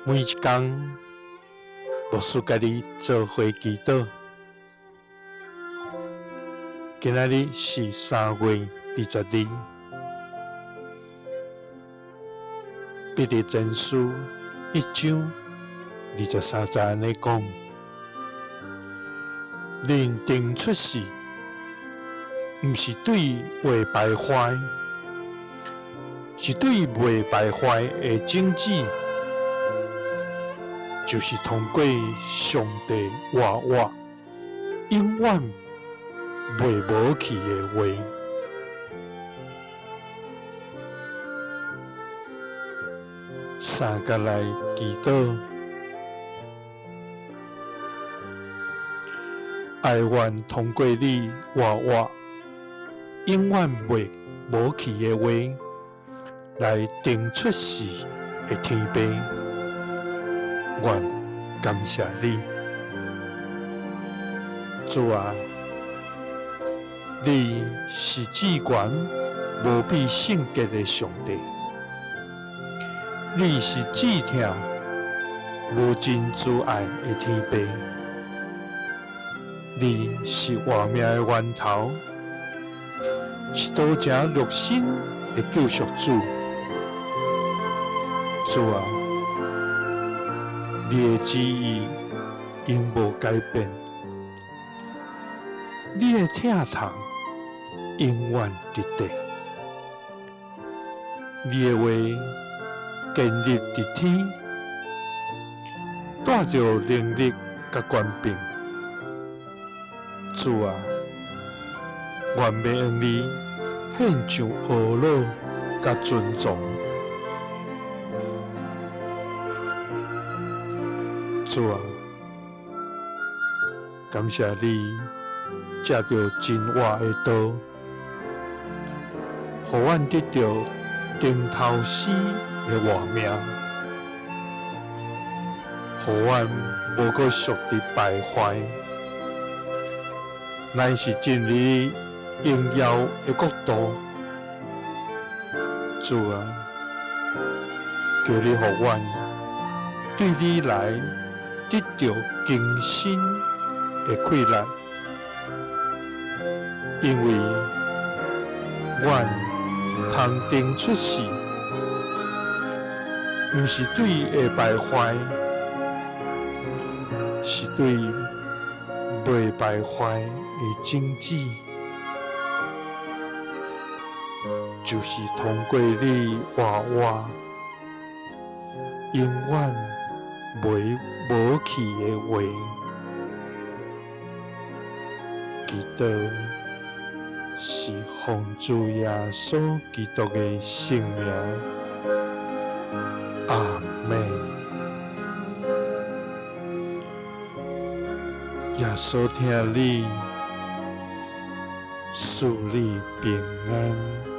每一天，牧师甲你做伙祈祷。今仔日是3月22日，彼得前书1章23节安尼讲：认定出世，毋是对话败坏，是对未败坏的种子，就是通过上帝活活永远袂无去的话。三角来祈祷，爱愿通过你活活永远袂无去的话，来定出世的天父。愿感谢你，主啊！你是至权无比圣洁的上帝，你是至疼无尽慈爱的天父，你是活命的源头，是多情热心的救赎主。主啊！你的旨意永无改变，你的疼痛永远伫地，你的话建立伫天，带着能力甲权柄。主啊，愿要用你献上懊恼甲尊重。主啊，感谢你借着真话的道，互阮得到顶头死的活命，互阮无搁属伫败坏，乃是进入荣耀的国度。主啊，求你互阮对你来得到更新的快乐，因为阮通定出世，毋是对会败坏，是对未败坏的种子，就是通过你活活永远袂无去的话。祈祷是奉主耶稣基督的圣名，阿们。耶稣听你，赐你平安。